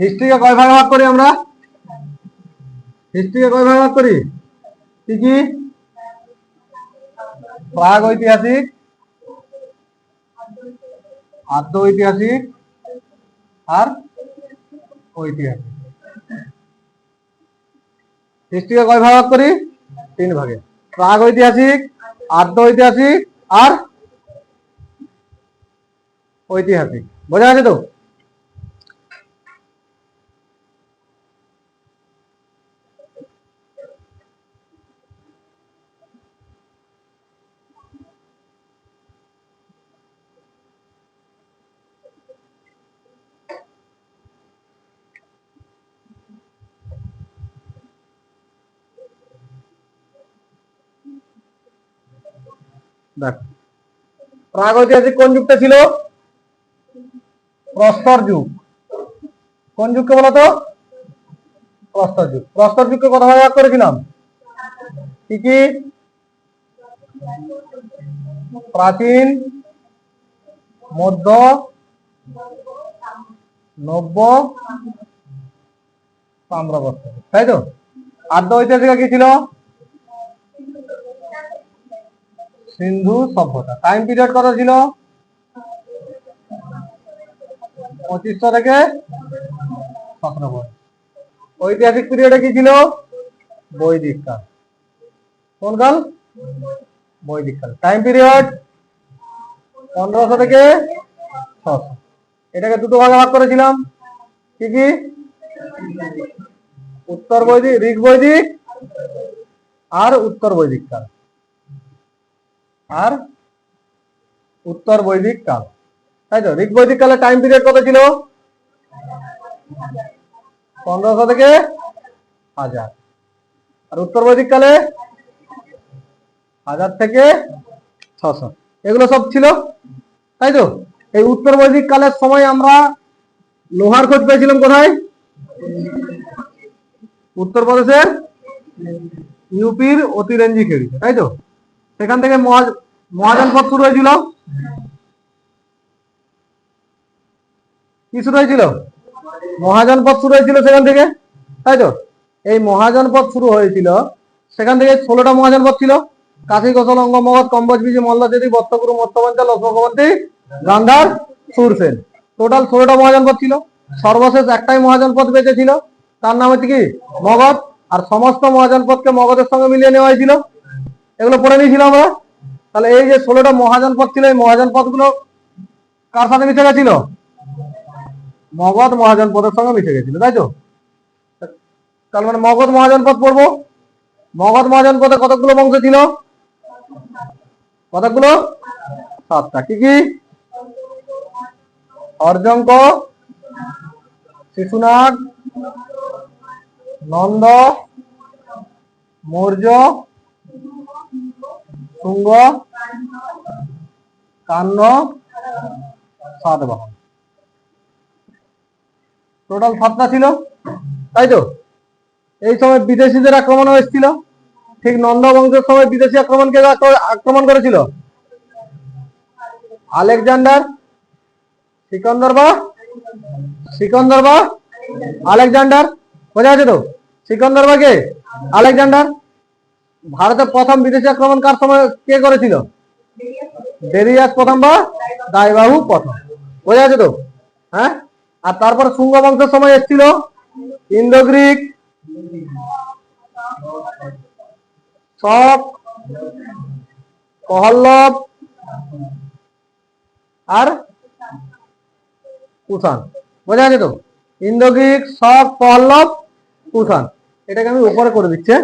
হিস্ট্রিকে কয় ভাগে ভাগ করি আমরা? হিস্ট্রিকে কয় ভাগে ভাগ করি? কি কি? প্রাগ ঐতিহাসিক, আদ্য ঐতিহাসিক আর ঐতিহাসিক। হিস্ট্রিকে কয় ভাগ করি? 3 ভাগে। প্রাগ ঐতিহাসিক, আদ্য ঐতিহাসিক আর ঐতিহাসিক। বোঝা গেছে তো? দেখ, প্রাগ ঐতিহাসিক কোন যুগটা ছিল? প্রস্তর যুগ। কোন যুগকে বলতো? প্রস্তর যুগ। প্রস্তর যুগকে কত ভাগে ভাগ করেছিলাম? কি কি? প্রাচীন, মধ্য, নব্য, তাম্রবর্ষ, তাই তো? আদ্য ঐতিহাসিক কি ছিল? সিন্ধু সভ্যতা। টাইম পিরিয়ড কত ছিল? 2500 থেকে 1700। ঐতিহাসিক পিরিয়ডে কি ছিল? বৈদিক কাল। কোন কাল? বৈদিক কাল। টাইম পিরিয়ড 1500 থেকে 600। এটাকে দুটো ভাগে ভাগ করেছিলাম। কি কি? উত্তর বৈদিক, ঋগ বৈদিক আর উত্তর বৈদিক কাল। আর উত্তর বৈদিক কাল, তাই তো? ঋগ বৈদিক কালে টাইম পিরিয়ড কত ছিল? 1500 থেকে 1000। আর উত্তর বৈদিক কালে 1000 থেকে 600। এগুলো সব ছিল, তাই তো? এই উত্তর বৈদিক কালের সময় আমরা লোহার খোঁজ পেয়েছিলাম কোথায়? উত্তরপ্রদেশের ইউপির অতিরেঞ্জি খেড়ি, তাই তো? সেখান থেকে মহাজনপদ শুরু হয়েছিল। কি শুরু হয়েছিল? মহাজনপদ শুরু হয়েছিল সেখান থেকে, তাই তো? এই মহাজনপদ শুরু হয়েছিল সেখান থেকে। 16টা মহাজনপদ ছিল। কাশী, কোশল, অঙ্গ, মগধ, কম্বোজ, বিজয়, মল্লদেবী, বত্তগুরু, মত্তবঞ্চল, অশোকবন্তী, গান্ধার, সুরসেন। টোটাল 16টা মহাজনপদ ছিল। সর্বশেষ একটাই মহাজনপদ বেঁচে ছিল, তার নাম হচ্ছে কি? মগধ। আর সমস্ত মহাজনপদকে মগধের সঙ্গে মিলিয়ে নেওয়া হয়েছিল। এগুলো পড়ে নিয়েছিলাম আমরা। তাহলে এই যে 16টা মহাজনপদ ছিল, এই মহাজনপদ গুলো কার সাথে মিশে গেছিল? মগধ মহাজনপদের সঙ্গে মিশে গেছিল, তাই তো? তার মানে মগধ মহাজনপদ পড়বো। মগধ মহাজনপদে কতগুলো বংশ ছিল? কতগুলো? 7টা। কি কি? অর্জঙ্ক, শিশুনাগ, নন্দ, মৌর্য, শুঙ্গ, কান্ন, সাতবাহন। টোটাল 7টা ছিল, তাই তো? এই সময় বিদেশিদের আক্রমণও এসেছিল। ঠিক নন্দ বংশের সময় বিদেশি আক্রমণ করেছিল আলেকজান্ডার, সিকন্দর বা আলেকজান্ডার। বোঝা আছে তো? সিকন্দর বা কে? আলেকজান্ডার। ভারতে প্রথম বিদেশি আক্রমণ কার সময় কে করেছিল? ডেরিয়াস প্রথম বা দাইবাহু প্রথম। বোঝা আছে তো? হ্যাঁ। আর তারপর শুঙ্গ বংশের সময় এসেছিল ইন্দো গ্রিক, শক, কহল্লব আর কুষাণ। বোঝা আছে তো? ইন্দো গ্রিক, শক, কহল্লব, কুষাণ। এটাকে আমি উপরে করে দিচ্ছি।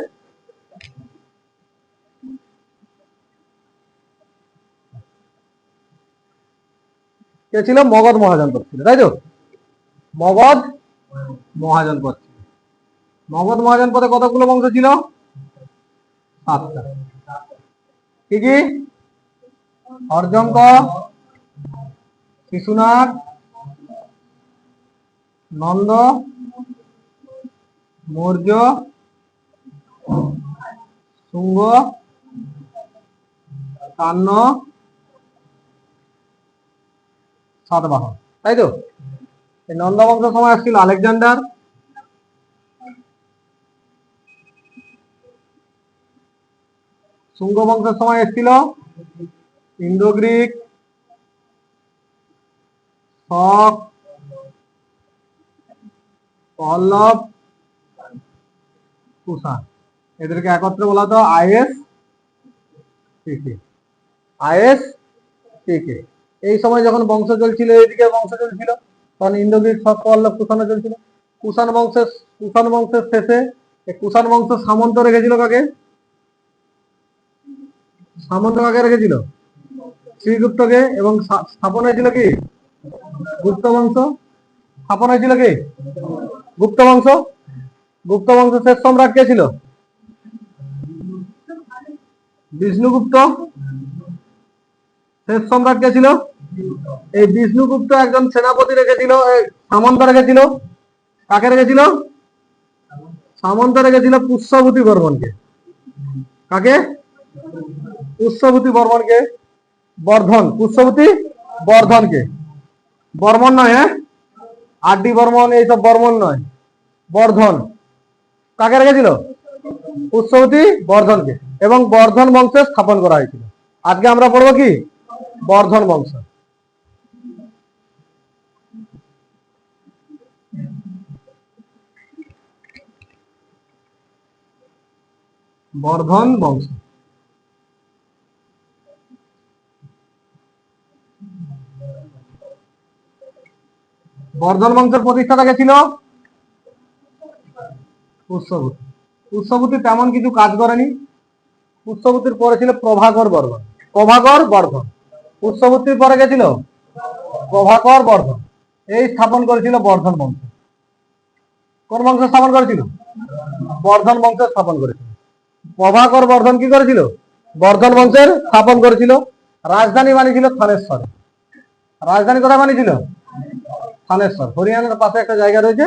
কে ছিল? মগধ মহাজনপদ ছিল, তাই তো? মগধ মহাজনপদ ছিল। মগধ মহাজনপদে কতগুলো বংশ ছিল? 7টা। কি কি? অর্জঙ্ক, শিশুনাগ, নন্দ, মৌর্য, শুঙ্গ, কান্ন, সাতবাহন, তাই তো? এই নন্দ বংশের সময় আসছিল আলেকজান্ডার, শুঙ্গ বংশের সময় এসেছিল ইন্ডো গ্রিক, শক, পল্লব, কুষাণ। এদেরকে একত্রে বলা হতো আইএস টিকে। আইএস টিকে। এই সময় যখন বংশ চলছিল, এইদিকে বংশ চলছিল, তখন ইন্ডো গ্রিক, শক, পল্লব, কুষাণ চলছিল। কুষাণ বংশের শেষে কুষাণ বংশ সামন্ত রেখেছিল কাকে? সামন্ত কাকে রেখেছিল? শ্রীগুপ্তকে। এবং স্থাপন হয়েছিল কি? গুপ্ত বংশ। স্থাপন হয়েছিল কি? গুপ্ত বংশ। গুপ্ত বংশের শেষ সম্রাট কে ছিল? বিষ্ণুগুপ্ত। শেষ সম্রাট কে ছিল? এই বিষ্ণুগুপ্ত একজন সেনাপতি রেখেছিল, সামন্ত রেখেছিল। কাকে রেখেছিল? সামন্ত রেখেছিল পুষ্যভূতি বর্মনকে। কাকে? পুষ্যভূতি বর্মনকে। বর্ধন, পুষ্যভূতি বর্ধনকে। বর্মন নয়, হ্যাঁ, আরডি বর্মন এইসব বর্মন নয়, বর্ধন। কাকে রেখেছিল? পুষ্যভূতি বর্ধনকে। এবং বর্ধন বংশে স্থাপন করা হয়েছিল। আজকে আমরা পড়বো কি? বর্ধন বংশ। বর্ধন বংশ। বর্ধন বংশের প্রতিষ্ঠাতা কে ছিল? পুষ্যভূতি। পুষ্যভূতি তেমন কিছু কাজ করেনি। পুষ্যভূতির পরে ছিল প্রভাকর বর্ধন। প্রভাকর বর্ধন। পুষ্যভূতির পরে কে ছিল? প্রভাকর বর্ধন। এই স্থাপন করেছিল বর্ধন বংশ। কোন বংশ স্থাপন করেছিল? বর্ধন বংশ স্থাপন করেছিল। প্রভাকর বর্ধন কি করেছিল? বর্ধন বংশের স্থাপন করেছিল। রাজধানী বানিয়েছিল থানেশ্বর। রাজধানী কোথায় বানিয়েছিল? থানেশ্বর। হরিয়ানার পাশে একটা জায়গা রয়েছে,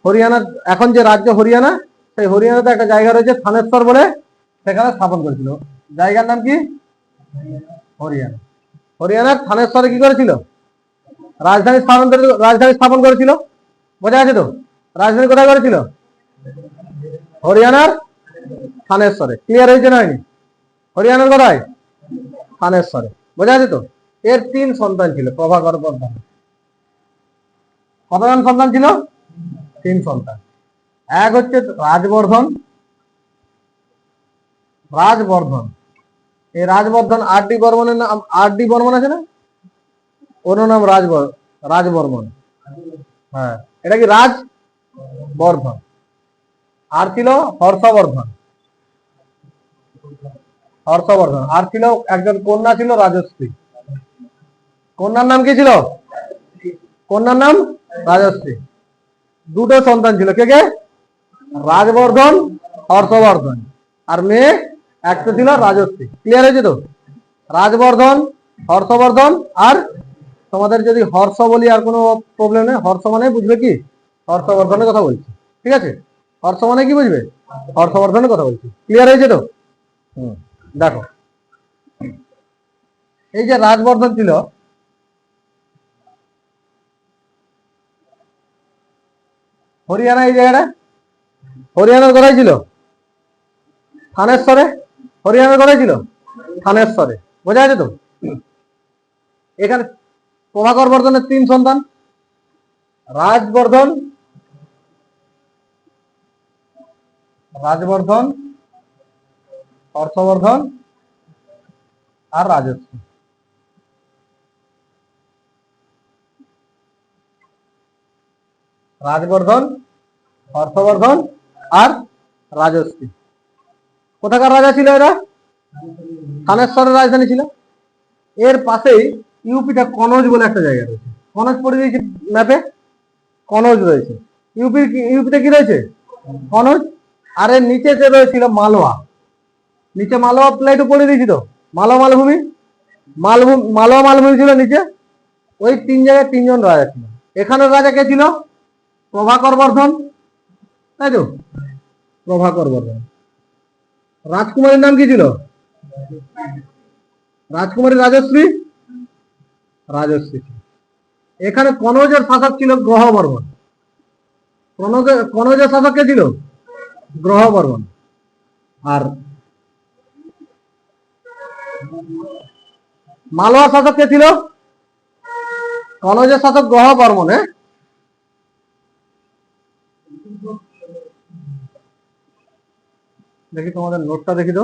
হরিয়ানা, এখন যে রাজ্য হরিয়ানা, সেই হরিয়ানাতে একটা জায়গা রয়েছে থানেশ্বর বলে, সেখানে স্থাপন করেছিল। জায়গার নাম কি? হরিয়ানা। হরিয়ানার থানেশ্বরে কি করেছিল? রাজধানী স্থাপন করেছিল। বোঝা গেছে তো? রাজধানী কোথায় করেছিল? হরিয়ানার থানেশ্বরে। ক্লিয়ার হয়েছে না হয়নি? হরিয়ানার কোথায়? থানেশ্বরে। বোঝা গেছে তো? এর 3 সন্তান ছিল প্রভাকর বর্ধন। কতজন সন্তান ছিল? 3 সন্তান। এক হচ্ছে রাজবর্ধন। রাজবর্ধন, এই রাজবর্ধন আরডি বর্মনের নাম, আরডি বর্মন আছে না, ওর নাম রাজবর্মন। হ্যাঁ, এটা কি রাজবর্ধন। আর ছিল হর্ষবর্ধন। হর্ষবর্ধন। আর ছিল একজন কন্যা ছিল রাজশ্রী। কন্যার নাম কি ছিল? কন্যার নাম রাজশ্রী। 2টো সন্তান ছিল। কে কে? রাজবর্ধন, হর্ষবর্ধন। আর মেয়ে একটা ছিল রাজশ্রী। ক্লিয়ার হয়েছে তো? রাজবর্ধন, হর্ষবর্ধন। আর তোমাদের যদি হর্ষ বলি আর কোনো প্রবলেম নেই, হর্ষ মানে বুঝবে কি? হর্ষবর্ধনের কথা বলছি। ঠিক আছে? হর্ষ মানে কি বুঝবে? হর্ষবর্ধনের কথা বলছি। ক্লিয়ার হয়েছে তো? দেখো, এই যে রাজবর্ধন ছিল, হরিয়ানা, এই জায়গাটা হরিয়ানার কোথায় ছিল? থানেশ্বরে। হরিয়ানার কোথায় ছিল? থানেশ্বরে। বোঝা গেছে তো? এখানে প্রভাকর বর্ধনের 3 সন্তান, রাজবর্ধন, হর্ষবর্ধন আর রাজশ্রী। রাজবর্ধন, হর্ষবর্ধন আর রাজশ্রী। কোথাকার রাজা ছিল এরা? থানেশ্বরের রাজধানী ছিল। এর পাশেই ইউপিটা কনৌজ বলে একটা জায়গা রয়েছে। কনৌজ পড়ে দিয়েছে ম্যাপে, কনৌজ রয়েছে। ইউপিতে কি রয়েছে? কনৌজ। আর এর নিচে যে রয়েছিল মালওয়া, নিচে মালওয়া প্লেটও পড়ে দিয়েছি তো, মালওয়া মালভূমি। মালওয়া মালভূমি ছিল নিচে। ওই 3 জায়গায় 3 জন রাজা ছিল। এখানের রাজা কে ছিল? প্রভাকর বর্ধন, তাই তো? প্রভাকর বর্ধন। রাজকুমারীর নাম কি ছিল? রাজকুমারী রাজশ্রী। রাজশ্রী। এখানে কনৌজের শাসক ছিল গ্রহ বর্মন। কনৌজের শাসক কে ছিল? গ্রহ বর্মন। আর মালওয়ার শাসক কে ছিল? কনৌজের শাসক গ্রহ বর্মন। দেখি তোমাদের নোটটা দেখি তো,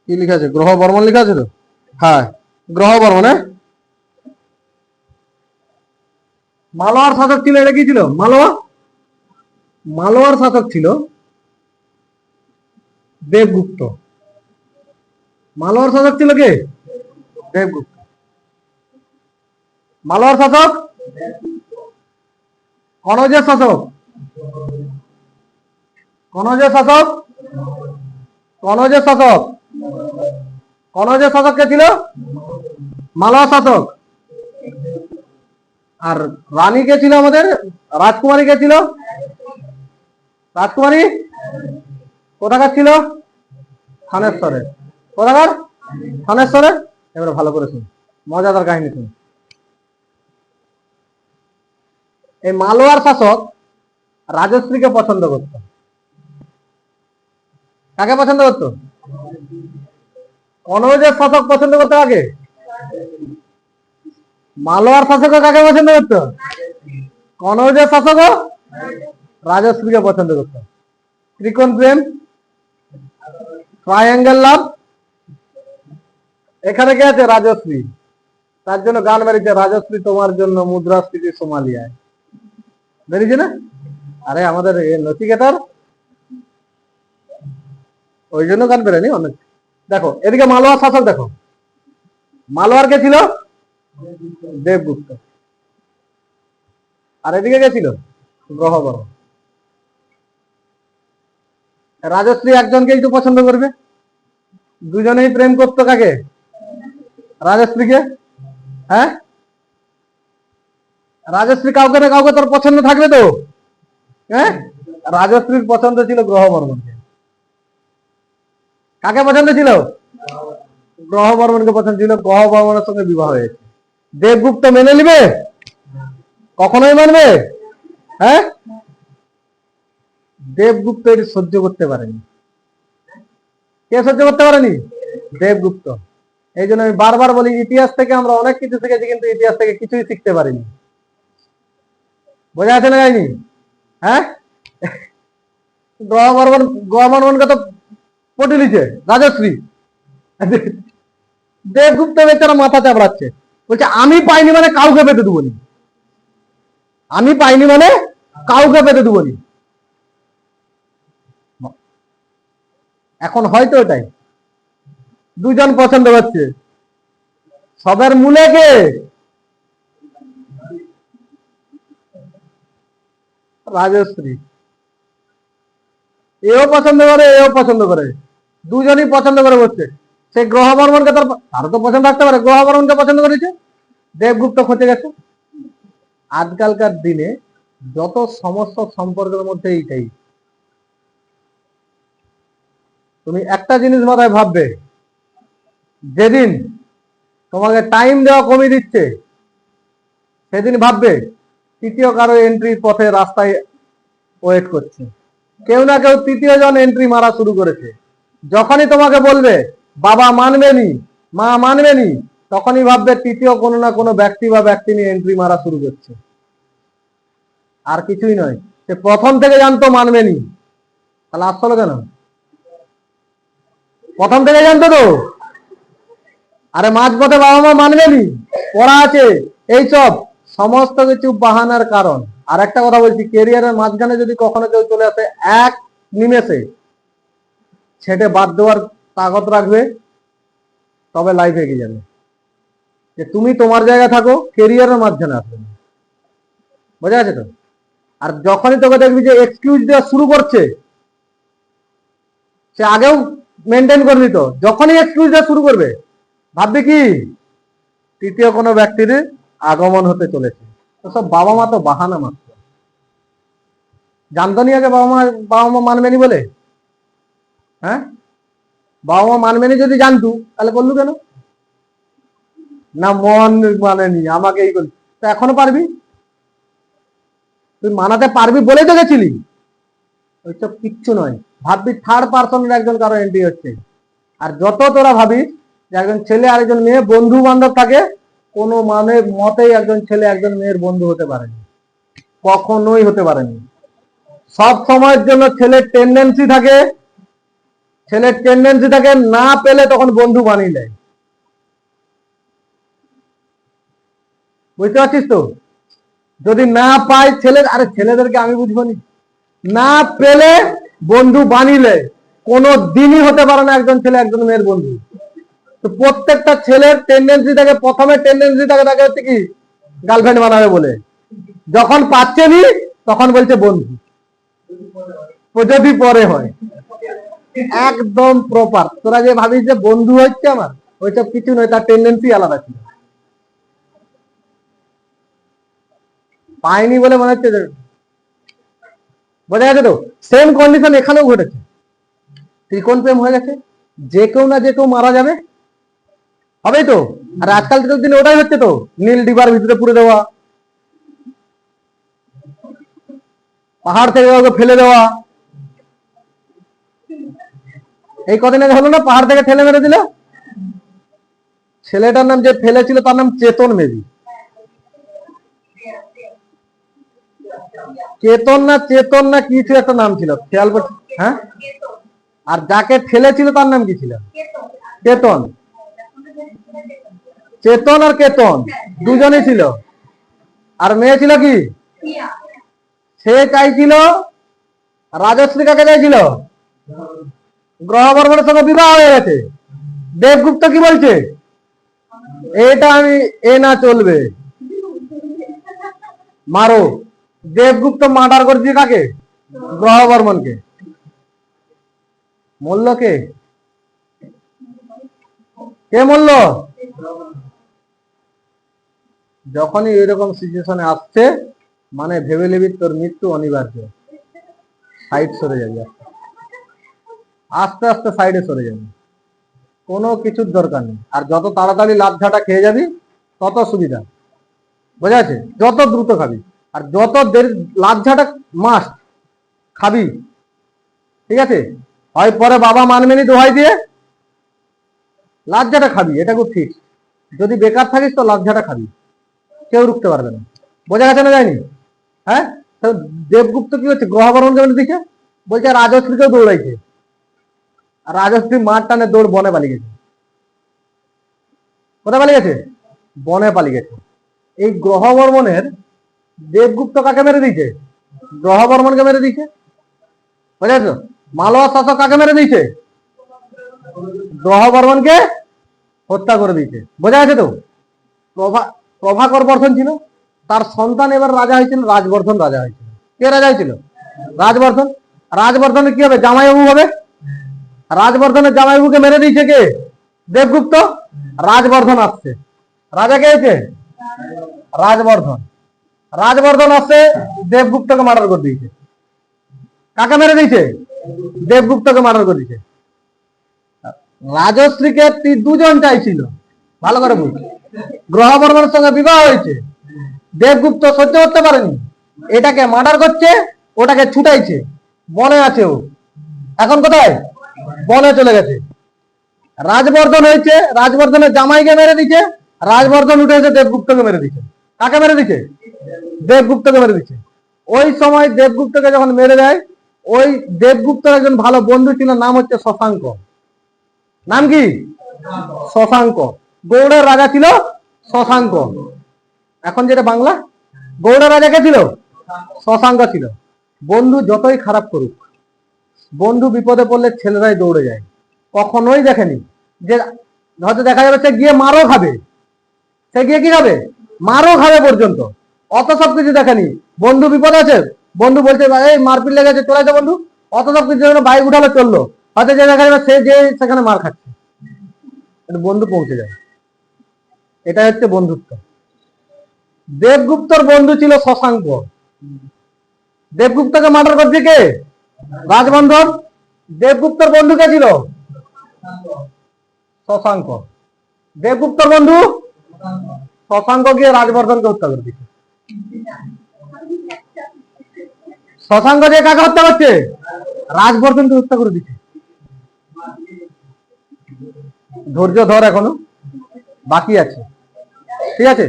কি লেখা আছে? গ্রহ বর্মন লেখা আছে তো? হ্যাঁ, গ্রহ বর্মন। মালওয়ার শাসক ছিল, এটা কি ছিল? মালওয়ার শাসক ছিল দেবগুপ্ত। মালওয়ার শাসক ছিল কে? দেবগুপ্ত। মালওয়ার শাসক কনৌজের শাসক কনৌজের শাসক কনৌজের শাসক কনৌজের শাসক কে ছিল? মালওয়ার শাসক। আর রানী কে ছিল আমাদের? রাজকুমারী কে ছিল? রাজকুমারী কোথাকার ছিল? থানেশ্বরের। কোথাকার? থানেশ্বরের। এবারে ভালো করে শুন, মজাদার কাহিনী শুন। এই মালওয়ার শাসক রাজশ্রীকে পছন্দ করত। কাকে পছন্দ করত? কনৌজের শাসক পছন্দ করতো কাকে? মালওয়ার শাসক কাকে পছন্দ করতো? কনৌজের শাসক রাজশ্রীকে পছন্দ করত। ত্রিকোণ প্রেম, ট্রায়াঙ্গেল লাভ। এখানে কে আছে? রাজশ্রী। তার জন্য গান বেরিয়েছে, রাজশ্রী তোমার জন্য মুদ্রাস্ফীতি সোমালিয়ায়, বেরিয়েছে না? আরে আমাদের নচিকেতার, ওই জন্য গান বেরোয়নি অনেক। দেখো এদিকে মালওয়ার শাসক, দেখো মালওয়ার কে ছিল? দেবগুপ্ত। আর এদিকে কে ছিল? গ্রহ বর্মন। রাজশ্রী একজনকেই তো পছন্দ করবে, দুজনেই প্রেম করতো কাকে? রাজশ্রীকে। হ্যাঁ, রাজশ্রী কাউকে না কাউকে তোর পছন্দ থাকবে তো। হ্যাঁ, রাজশ্রীর পছন্দ ছিল গ্রহ বর্মনকে। কাকে পছন্দ ছিল? গ্রহ বর্মনকে পছন্দ ছিল। গ্রহ বর্মনের সঙ্গে বিবাহ হয়েছে। দেবগুপ্ত মেনে নিবে? কখনোই মানবে? হ্যাঁ, দেবগুপ্ত এটি সহ্য করতে পারেনি। কে সহ্য করতে পারেনি? দেবগুপ্ত। এই জন্য আমি বারবার বলি, ইতিহাস থেকে আমরা অনেক কিছু শিখেছি, কিন্তু ইতিহাস থেকে কিছুই শিখতে পারিনি। বোঝা আছে না যায়নি? হ্যাঁ, গ্রহ বর্মনকে তো পটে নিচ্ছে রাজশ্রী। দেবগুপ্ত বেচারা মাথা চাপড়াচ্ছে, বলছে আমি পাইনি মানে কাউকে পেতে দেবো নি, আমি পাইনি মানে কাউকে পেতে দেবো নি। এখন হয়তো এটাই দুজন পছন্দ করছে, সবের মূলে কে? রাজশ্রী। এও পছন্দ করে, এও পছন্দ করে, দুজনই পছন্দ করে বসছে। সেই গ্রহ বর্মনকে তারও তো পছন্দ থাকতে পারে, গ্রহ বর্মনকে পছন্দ করেছে, দেবগুপ্ত খচে গেছে। আজকালকার দিনে যত সমস্যা সম্পর্কের মধ্যে এইটাই। তুমি একটা জিনিস মাথায় ভাববে, যেদিন তোমাকে টাইম দেওয়া কমিয়ে দিচ্ছে, সেদিন ভাববে তৃতীয় কারো এন্ট্রির পথে রাস্তায় ওয়েট করছে। কেউ না কেউ তৃতীয় জন এন্ট্রি মারা শুরু করেছে। যখনই তোমাকে বলবে বাবা মানবেনি, মা মানবেনি, তখনই ভাববে তৃতীয় কোনো না কোনো ব্যক্তি বা ব্যক্তি নিয়ে এন্ট্রি মারা শুরু করছে। আর কিছুই নয়, সে প্রথম থেকে জানতো মানবেনি, তাহলে আসলো কেন? প্রথম থেকে জানতো তো। আরে মাঝপথে বাবা মা মানবেনি, পড়া আছে, এইসব সমস্ত কিছু বাহানার কারণ। আর একটা কথা বলছি, কেরিয়ারের মাঝখানে যদি কখনো কেউ চলে আসে, এক নিমেষে ছেটে বাদ দেওয়ার তাগত রাখবে, তবে লাইফ এগিয়ে যাবে। যে তুমি তোমার জায়গায় থাকো, কেরিয়ারের মাঝখানে আসবে না। বোঝা আছে তো? আর যখনই তোকে দেখবি যে এক্সকিউজ দেওয়া শুরু করছে, সে আগেও মেনটেন করবি তো, যখনই এক্সকিউজ দেওয়া শুরু করবে ভাববি কি তৃতীয় কোনো ব্যক্তির আগমন হতে চলেছে। তো সব বাবা মা তো বাহানা মাত্র। জানতো নি আগে বাবা মা মানবেনি বলে? হ্যাঁ, বাবা মা মানবেনি যদি জানতু, তাহলে বললু কেন? না মন মানেনি আমাকে এই বলি, তো এখনো পারবি? তুই মানাতে পারবি বলেই তো গেছিলি। ওইসব কিচ্ছু নয়, ভাববি থার্ড পার্সনের একজন কারো এন্ট্রি হচ্ছে। আর যত তোরা ভাবিস যে একজন ছেলে আর একজন মেয়ে বন্ধু বান্ধব থাকে, কোনো মানে মতেই একজন ছেলে একজন মেয়ের বন্ধু হতে পারেনি, কখনোই হতে পারেনি। সব সময়ের জন্য ছেলের টেন্ডেন্সি থাকে না পেলে তখন বন্ধু বানিয়ে দেয়। বুঝতে পারছিস তো? যদি না পায় ছেলেদেরকে আমি বুঝবো না পেলে বন্ধু বানিলে কোনো দিনই হতে পারে না একজন ছেলে একজন মেয়ের বন্ধু। তো প্রত্যেকটা ছেলের টেন্ডেন্সি থাকে, প্রথমে টেন্ডেন্সি থাকে তাকে হচ্ছে কি গার্লফ্রেন্ড বানাবে বলে, যখন পাচ্ছে নি তখন বলছে বন্ধু, যদি পরে হয়। একদম প্রপার। তোরা যে ভাবিস যে বন্ধু হচ্ছে আমার, ওইসব কিছু নয়, তার টেন্ডেন্সি আলাদা ছিল। পায়নি বলে মনে হচ্ছে, বোঝা গেছে তো? সেম কন্ডিশন এখানেও ঘটেছে, ত্রিকোণ প্রেম হয়ে গেছে, যে কেউ না যে কেউ মারা যাবে, হবেই তো। আর আজকালকার দিনে ওটাই হচ্ছে তো, নীল ডিবার ভিতরে পুড়ে দেওয়া, পাহাড় থেকে কাউকে ফেলে দেওয়া। এই কদিন আগে হলো না, পাহাড় থেকে ঠেলে মেরে দিল। ছেলেটার নাম যে ফেলেছিল তার নাম চেতন মেবি, চেতন না কিছু একটা নাম ছিল, খেয়াল করছি। হ্যাঁ, আর যাকে ঠেলেছিল তার নাম কি ছিল? কেতন। চেতন আর কেতন দুজনই ছিল। আর মেয়ে ছিল কি? সে চাইছিল, রাজশ্রী কাকে চাইছিল? গ্রহ বর্মনের সঙ্গে বিবাহ হয়ে গেছে। দেবগুপ্ত কি বলছে? এটা আমি এ না চলবে, মারো। দেবগুপ্ত মার্ডার করেছে কাকে? গ্রহ বর্মনকে। মরল কে? কে মরল? যখনই এরকম সিচুয়েশনে আসছে, মানে ভেবে নিবি তোর মৃত্যু অনিবার্য। সাইড সরে যাবি, আস্তে আস্তে সাইডে সরে যাবি, কোনো কিছুর দরকার নেই। আর যত তাড়াতাড়ি লাভ ঝাঁটা খেয়ে যাবি তত সুবিধা, বোঝা আছে? যত দ্রুত খাবি আর যত দেরি লাভ ঝাঁটা মাস্ট খাবি, ঠিক আছে? হয় পরে বাবা মানবেনি দোহাই দিয়ে লাভ ঝাঁটা খাবি, এটা খুব ঠিক। যদি বেকার থাকিস তো লাভ ঝাঁটা খাবি, কেউ রুখতে পারবে না। বোঝা গেছে না যায়নি? হ্যাঁ, তো দেবগুপ্ত কি হচ্ছে? গ্রহ বর্মন যেমন দিচ্ছে, বলছে রাজশ্রীকেও দৌড়াইছে, আর রাজশ্রী মাঠ টানে দৌড় বনে পালিয়ে গেছে। কোথায় পালিয়ে গেছে? বনে পালিয়ে গেছে। এই গ্রহ বর্মনের দেবগুপ্ত কাকে মেরে দিয়েছে? গ্রহ বর্মনকে মেরে দিয়েছে, বুঝেছ? মালবা শাসক কাকে মেরে দিয়েছে? গ্রহ বর্মনকে হত্যা করে দিয়েছে, বোঝা গেছে তো? প্রভাকর বর্ধন ছিল, তার সন্তান এবার রাজা হয়েছিল, রাজবর্ধন রাজা হয়েছিল। কে রাজা হয়েছিল? রাজবর্ধন। রাজবর্ধনের কি হবে? জামাইবাবু হবে। রাজবর্ধনের জামাইবাবুকে মেরে দিয়েছে কে? দেবগুপ্ত। রাজবর্ধন আসছে, রাজা কে হয়েছে? রাজবর্ধন। রাজবর্ধন আসছে, দেবগুপ্তকে মার্ডার করে দিয়েছে। কাকে মেরে দিয়েছে? দেবগুপ্তকে মার্ডার করে দিয়েছে। রাজশ্রীকে দুজন চাইছিল, ভালো করে বুঝ। গ্রহ বর্মনের সঙ্গে বিবাহ হয়েছে, দেবগুপ্ত সহ্য করতে পারেনি, এটাকে মার্ডার করছে, ওটাকে ছুটাইছে, বনে আছে ও। এখন কোথায়? বনে চলে গেছে। রাজবর্ধন হয়েছে, রাজবর্ধনের জামাইকে মেরে দিচ্ছে, রাজবর্ধন উঠে এসে দেবগুপ্তকে মেরে দিচ্ছে। কাকে মেরে দিচ্ছে? দেবগুপ্তকে মেরে দিচ্ছে। ওই সময় দেবগুপ্তকে যখন মেরে দেয়, ওই দেবগুপ্তের একজন ভালো বন্ধু ছিল, নাম হচ্ছে শশাঙ্ক। নাম কি? শশাঙ্ক। গৌড়ের রাজা ছিল শশাঙ্ক। এখন যেটা বাংলা, গৌড়ের রাজা কে ছিল? শশাঙ্ক ছিল। বন্ধু যতই খারাপ করুক, বন্ধু বিপদে পড়লে ছেলেরাই দৌড়ে যায়, কখনোই দেখেনি যে হয়তো দেখা যাবে সে গিয়ে মারও খাবে, সে গিয়ে কি খাবে? মারও খাবে পর্যন্ত, অত সব কিছু দেখেনি। বন্ধু বিপদ আছে, বন্ধু বলছে এই মারপিট লেগেছে, চলে যাচ্ছে, বন্ধু অত সব কিছু বাইক উঠালো চললো, হয়তো যে দেখা যাবে সে যে সেখানে মার খাচ্ছে, বন্ধু পৌঁছে যায়। এটা হচ্ছে বন্ধুত্ব। দেবগুপ্তর বন্ধু ছিল শশাঙ্ক। দেবগুপ্তকে মার্ডার করছে কে? রাজবন্ধন। দেবগুপ্তর বন্ধু কে ছিল? শশাঙ্ক। দেবগুপ্তর বন্ধু শশাঙ্ক গিয়ে রাজবর্ধনকে হত্যা করে দিচ্ছে। শশাঙ্ক যে কাকে হত্যা করছে? রাজবর্ধনকে হত্যা করে দিচ্ছে। ধৈর্য ধর, এখনো বাকি আছে, ঠিক আছে?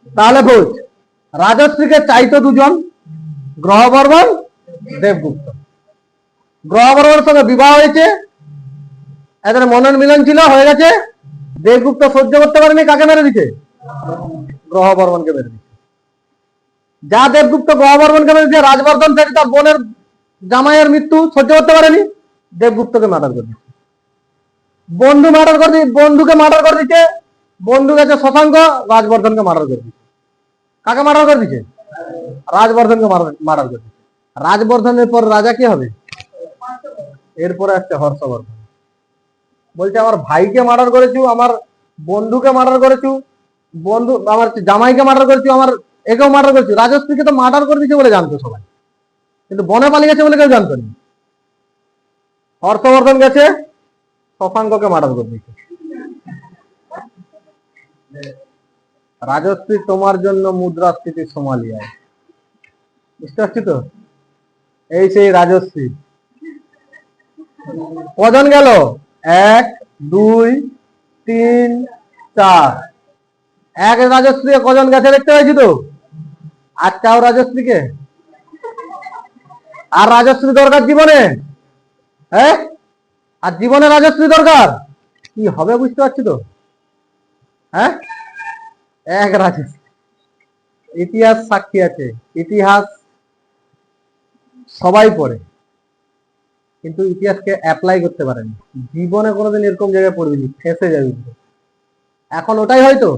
তাহলে বোঝ, রাজশ্রীকে চাইতো দুজন, গ্রহবর্মন, দেবগুপ্ত। গ্রহবর্মনের সঙ্গে বিবাহ হয়েছে, এদের মনন মিলন ছিল, হয়ে গেছে। দেবগুপ্ত সহ্য করতে পারেনি, কাকে মেরে দিচ্ছে? গ্রহবর্মনকে মেরে দিচ্ছে। যা দেবগুপ্ত গ্রহবর্মনকে মেরে দিচ্ছে, রাজবর্ধন থেকে তার বোনের জামাইয়ের মৃত্যু সহ্য করতে পারেনি, দেবগুপ্তকে মার্ডার করে দিচ্ছে। বন্ধুকে মার্ডার করে দিচ্ছে। বন্ধু গেছে শশাঙ্ক, রাজবর্ধনকে মার্ডার করে দিচ্ছে। কাকে মার্ডার করে দিচ্ছে? রাজবর্ধনকে মার্ডার করে দিচ্ছে। রাজবর্ধনের পর রাজা কি হবে? এরপরে আসছে হর্ষবর্ধন। বলছে আমার ভাইকে মার্ডার করেছু, আমার বন্ধুকে মার্ডার করেছু, আমার জামাইকে মার্ডার করেছু, আমার একেও মার্ডার করেছু। রাজশ্রীকে তো মার্ডার করে দিচ্ছে বলে জানতো সবাই, কিন্তু বনে পালিয়ে গেছে বলে কেউ জানতো না। হর্ষবর্ধন গেছে, শশাঙ্ককে মার্ডার করে দিচ্ছে। রাজশ্রী তোমার জন্য মুদ্রাস্ফীতি সোমালিয়ায়, বুঝতে পারছি তো? এই সেই রাজশ্রী। কজন গেল? 1 2 3 4। এক রাজশ্রী কজন গেছে দেখতে পাইছি তো? আর চাও রাজশ্রীকে? আর রাজশ্রী দরকার জীবনে? হ্যাঁ, আর জীবনে রাজশ্রী দরকার? কি হবে বুঝতে পারছি তো? হ্যাঁ, এক রাজশ্রী। ইতিহাস সাক্ষী আছে, ইতিহাস সবাই পড়ে, কিন্তু ইতিহাসকে অ্যাপ্লাই করতে পারেনি। জীবনে কোনোদিন এরকম জায়গায় পড়বিনি, ফেঁসে যাবি। এখন ওটাই হয়তো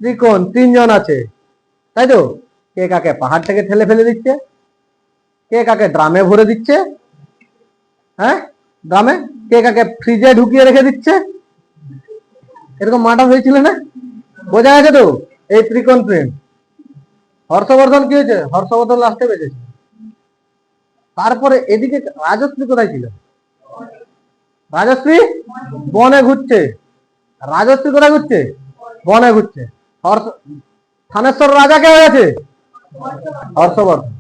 ত্রিকোণ 3 জন আছে, তাই তো? কে কাকে পাহাড় থেকে ঠেলে ফেলে দিচ্ছে, কে কাকে ড্রামে ভরে দিচ্ছে, হ্যাঁ ড্রামে, কে কাকে ফ্রিজে ঢুকিয়ে রেখে দিচ্ছে। এরকম মার্ডার হয়েছিল না? বোঝা গেছে তো? এই ত্রিকোণ প্রেম। হর্ষবর্ধন কি হয়েছে? হর্ষবর্ধন লাস্টে বেঁচেছে। তারপরে এদিকে রাজশ্রী কোথায় ছিল? রাজশ্রী বনে ঘুরছে। রাজশ্রী কোথায় ঘুরছে? বনে ঘুরছে। থানেশ্বর রাজা কে হয়েছে? হর্ষবর্ধন।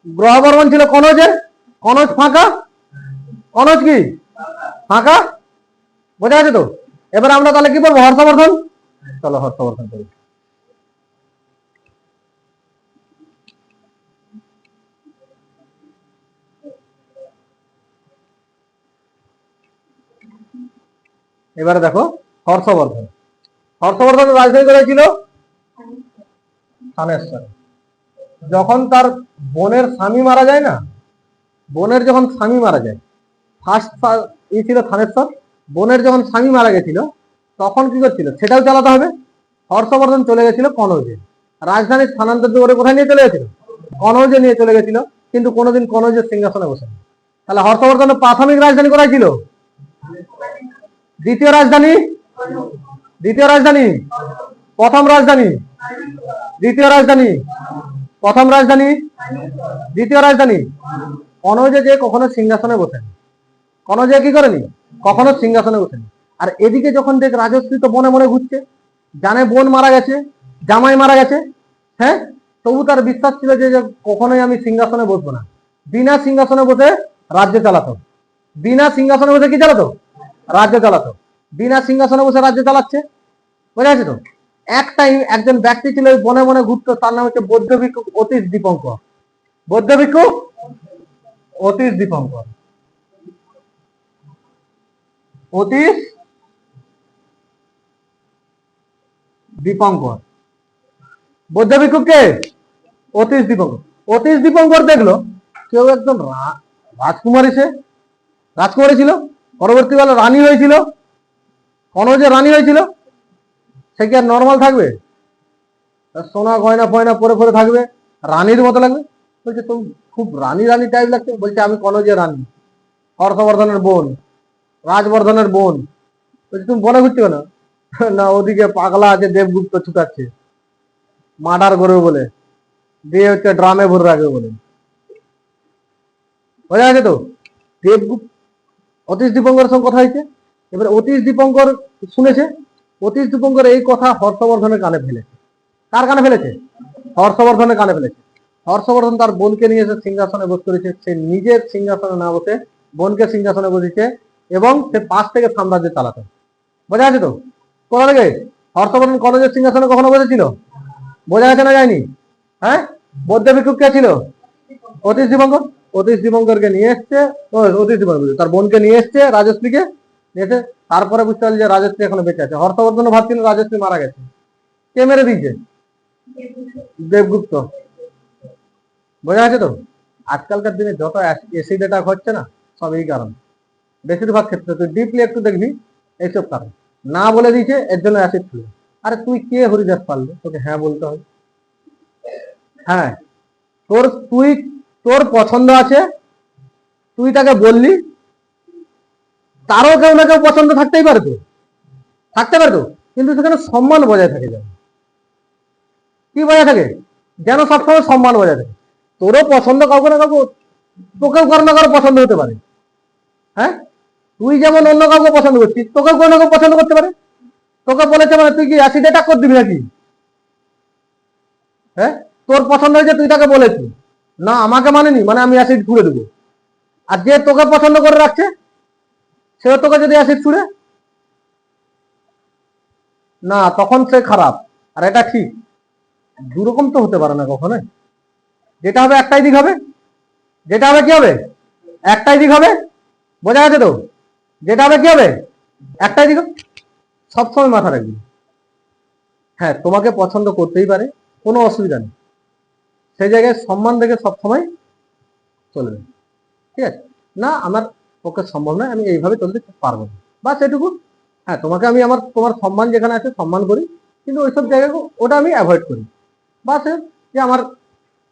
গ্রহবর্মন ছিল কনজে, কনজ ফাঁকা। কনজ কি ফাঁকা? বোঝা গেছে তো? এবার আমরা তাহলে কি বলবো? হর্ষবর্ধন। চলো হর্ষবর্ধন করি। এবারে দেখো হর্ষবর্ধন। হর্ষবর্ধনের রাজধানী কোথায় ছিল? থানেশ্বর। যখন তার বোনের স্বামী মারা যায় না, বোনের যখন স্বামী মারা যায়, ফার্স্ট ছিল থানেশ্বর। বোনের যখন স্বামী মারা গেছিল, তখন কি করছিল সেটাও চালাতে হবে। হর্ষবর্ধন চলে গেছিল কনৌজে। রাজধানী স্থানান্তরিত করে কোথায় নিয়ে চলে গেছিল? কনৌজে নিয়ে চলে গেছিল, কিন্তু কোনোদিন কনৌজের সিংহাসনে বসেনি। তাহলে হর্ষবর্ধনের প্রাথমিক রাজধানী কোথায় ছিল? দ্বিতীয় রাজধানী, দ্বিতীয় রাজধানী, প্রথম রাজধানী, দ্বিতীয় রাজধানী, প্রথম রাজধানী, দ্বিতীয় রাজধানী। কনৌজে যে কখনো সিংহাসনে বসেনি। কনৌজে কি করেনি? কখনো সিংহাসনে বসেনি। আর এদিকে যখন দেখ রাজশ্রী তো বনে মনে ঘুরছে, জানে বোন মারা গেছে, জামাই মারা গেছে, হ্যাঁ, তবু তার বিশ্বাস ছিল যে কখনোই আমি সিংহাসনে বসবো না। বিনা সিংহাসনে বসে রাজ্য চালাতো। বিনা সিংহাসনে বসে কি চালাতো? রাজ্য চালাতো। বিনা সিংহাসনে বসে রাজ্য চালাচ্ছে, বোঝা গেছে তো? এক টাইম একজন ব্যক্তি ছিল বনে বনে ঘুরতো, তার নাম হচ্ছে বৌদ্ধ ভিক্ষু অতীশ দীপঙ্কর। বৌদ্ধ ভিক্ষু অতীশ দীপঙ্কর। অতীশ দীপঙ্কর। বৌদ্ধ ভিক্ষু কে? অতীশ দীপঙ্কর। অতীশ দীপঙ্কর দেখলো কেউ একজন রাজকুমারী, সে রাজকুমারী ছিল, পরবর্তীকালে রানী হয়েছিল, কনৌজে রানী হয়েছিল। সে কি আর নর্মাল থাকবে? সোনা গয়না ফয়না পরে পরে থাকবে, রানীর মতো লাগবে। বলছে তুমি খুব রানী রানী টাইপ লাগছে। বলছে আমি কনৌজের রানী, হর্ষবর্ধনের বোন, রাজবর্ধনের বোন। বলছে তুমি বনে ঘুরছো কেন? না ওদিকে পাগলা আছে দেবগুপ্ত ছুটাচ্ছে, মার্ডার করবে বলে, দিয়ে হচ্ছে ড্রামে ভরে রাখবে বলে। বোঝা গেছে তো? দেবগুপ্ত অতীশ দীপঙ্করের সঙ্গে কথা হয়েছে। এবার অতীশ দীপঙ্কর শুনেছে অতীশ দীপঙ্কর এই কথা হর্ষবর্ধনের কানে ফেলেছে। কার কানে ফেলেছে? হর্ষবর্ধনের কানে ফেলেছে। হর্ষবর্ধন তার বোনকে নিয়ে এসে সিংহাসনে বসে করেছে, সে নিজের সিংহাসনে না বসে বোনকে সিংহাসনে বসেছে এবং সে পাশ থেকে সাম্রাজ্য চালাতে। বোঝা আছে তো? কোথা থেকে? হর্ষবর্ধন কলেজের সিংহাসনে কখনো বসেছিল? বোঝা গেছে না যায়নি? হ্যাঁ, বৌদ্ধ ভিক্ষুক কে ছিল? অতীশ দীপঙ্কর। অতীশ দীপঙ্করকে নিয়ে এসছে, অতীশ দীপঙ্কর তার বোনকে নিয়ে এসছে, রাজশ্রীকে নিয়ে এসে তারপরে বুঝতে পারছি যে রাজশ্রী এখনো বেঁচে আছে। হর্ষবর্ধন ভাবছিল রাজশ্রী মারা গেছে। কে মেরে দিয়েছে? দেবগুপ্ত। বোঝা আছে তো? আজকালকার দিনে যত অ্যাসিড অ্যাটাক হচ্ছে না, সব এই কারণ। বেশিরভাগ ক্ষেত্রে তুই ডিপলি একটু দেখবি এইসব কারণ। না বলে দিয়েছে এর জন্য অ্যাসিড ছিল। আরে তুই কে হরিদাস পারলে তোকে হ্যাঁ বলতে হবে? হ্যাঁ, তোর পছন্দ আছে, তুই তাকে বললি, তারও কেউ না কেউ পছন্দ থাকতেই পারে, তো থাকতে পারে তো, কিন্তু সেখানে সম্মান বজায় থাকে। যেন কি বজায় থাকে? যেন সবসময় সম্মান বজায় থাকে। তোরও পছন্দ কাউকে না কাউকে, তোকেও কারো না কারো পছন্দ হতে পারে। হ্যাঁ, তুই যেমন অন্য কাউকে পছন্দ করছিস, তোকেও কোনো না কেউ পছন্দ করতে পারে। তোকে বলেছে মানে তুই কি অ্যাসিড অ্যাটাক করে দিবি নাকি? হ্যাঁ, তোর পছন্দ হয়েছে, তুই তাকে বলেছিস না আমাকে মানেনি মানে আমি অ্যাসিড ছুড়ে দেবো। আর যে তোকে পছন্দ করে রাখছে সে তোকে যদি অ্যাসিড ছুড়ে না, তখন সে খারাপ আর এটা ঠিক। দুরকম তো হতে পারে না কখনো। যেটা হবে একটাই দিক হবে। যেটা হবে কি হবে? একটাই দিক হবে। বোঝা গেছে তো? যেটা হবে কি হবে? একটাই দিক। সবসময় মাথা রাখবি। হ্যাঁ, তোমাকে পছন্দ করতেই পারে, কোনো অসুবিধা নেই। সেই জায়গায় সম্মান রেখে সবসময় চলবে। ঠিক আছে? না আমার পক্ষে সম্ভব নয়, আমি এইভাবে চলতে পারবো না, বা সেটুকু। হ্যাঁ, তোমাকে আমি তোমার সম্মান যেখানে আছে সম্মান করি, কিন্তু ওইসব জায়গায় ওটা আমি অ্যাভয়েড করি। বা সে যে আমার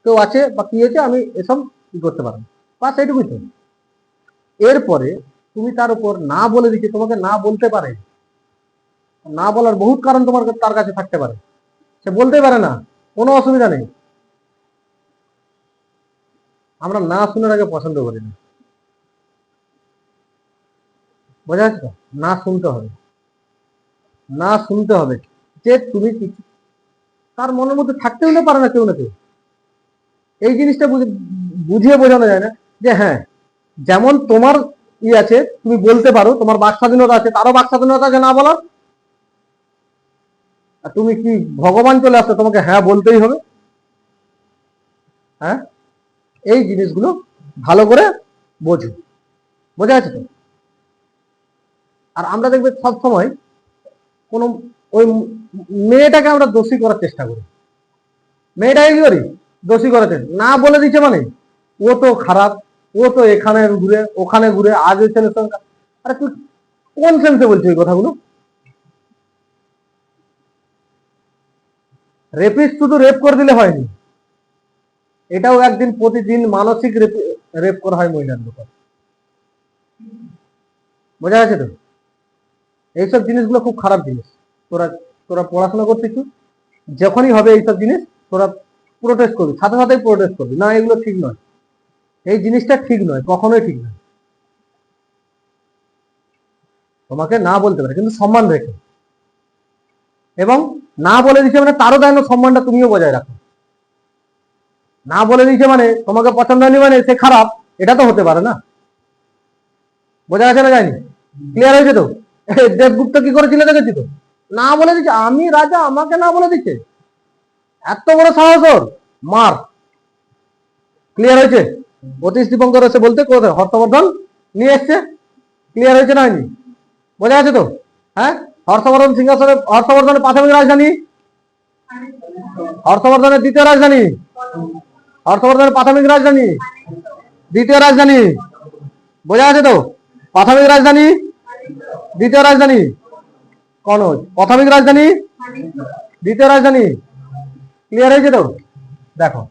কেউ আছে বা কি হয়েছে আমি এসব কি করতে পারবো, বা সেইটুকুই তো। এরপরে তুমি তার উপর না বলে দিচ্ছি, তোমাকে না বলতে পারে, না বলার বহুত কারণ তোমার তার কাছে থাকতে পারে, সে বলতেই পারে না, কোনো অসুবিধা নেই। আমরা না শুনে আগে পছন্দ করি না। বোঝা যাচ্ছে তো? না শুনতে হবে, না শুনতে হবে যে তুমি কিছু তার মনের মধ্যে থাকতে হলে পারে না কেউ না কেউ। এই জিনিসটা বুঝিয়ে বোঝানো যায় না যে হ্যাঁ, যেমন তোমার আছে তুমি বলতে পারো, তোমার বাক স্বাধীনতা আছে, তারও বাক স্বাধীনতা আছে না বলার। আর তুমি কি ভগবান চলে আসছে তোমাকে হ্যাঁ বলতেই হবে? হ্যাঁ, এই জিনিসগুলো ভালো করে বোঝো। বোঝা যাচ্ছে তো? আর আমরা দেখবে সব সময় কোন ওই মেয়েটাকে আমরা দোষী করার চেষ্টা করি। মেয়েটাকে কি করি? দোষী করার চেষ্টা। না বলে দিচ্ছে মানে ও তো খারাপ, ও তো এখানে ঘুরে ওখানে ঘুরে আজ ওই ছেলের সঙ্গে। আরে তুই কোন সেন্সে বলছিস এই কথাগুলো? রেপিস্ট শুধু রেপ করে দিলে হয়নি, এটাও একদিন প্রতিদিন মানসিক রেপ করা হয় মহিলার উপর। বোঝা গেছে তো? এইসব জিনিসগুলো খুব খারাপ জিনিস। তোরা তোরা পড়াশোনা করছিস, যখনই হবে এইসব জিনিস তোরা প্রোটেস্ট করবি, সাথে সাথেই প্রোটেস্ট করবি, না এগুলো ঠিক নয়, এই জিনিসটা ঠিক নয়, কখনোই ঠিক নয়। তোমাকে না বলতে পারে কিন্তু সম্মান রেখে, এবং না বলে দিচ্ছে মানে তারও যেন সম্মানটা তুমিও বজায় রাখো। না বলে দিচ্ছে মানে তোমাকে পছন্দ হয়নি মানে সে খারাপ, এটা তো হতে পারে না। বোঝা গেছে না যায়নি? ক্লিয়ার হয়েছে তো? দেবগুপ্ত কি করেছিল দেখেছি তো? না বলে দিচ্ছে, আমি রাজা আমাকে না বলে দিচ্ছে, এত বড় সাহস ওর, মার। ক্লিয়ার হয়েছে? অতীশ দীপঙ্কর এসে বলতে কোথায় হর্ষবর্ধন নিয়ে এসছে। ক্লিয়ার হয়েছে না হয়নি? বোঝা আছে তো? হ্যাঁ, হর্ষবর্ধন সিংহাসনে, হর্ষবর্ধনের প্রাথমিক রাজধানী, হর্ষবর্ধনের দ্বিতীয় রাজধানী, হর্ষবর্ধনের প্রাথমিক রাজধানী, দ্বিতীয় রাজধানী। বোঝা আছে তো? প্রাথমিক রাজধানী, দ্বিতীয় রাজধানী কনৌজ, প্রাথমিক রাজধানী, দ্বিতীয় রাজধানী। ক্লিয়ার হয়েছে তো? দেখো,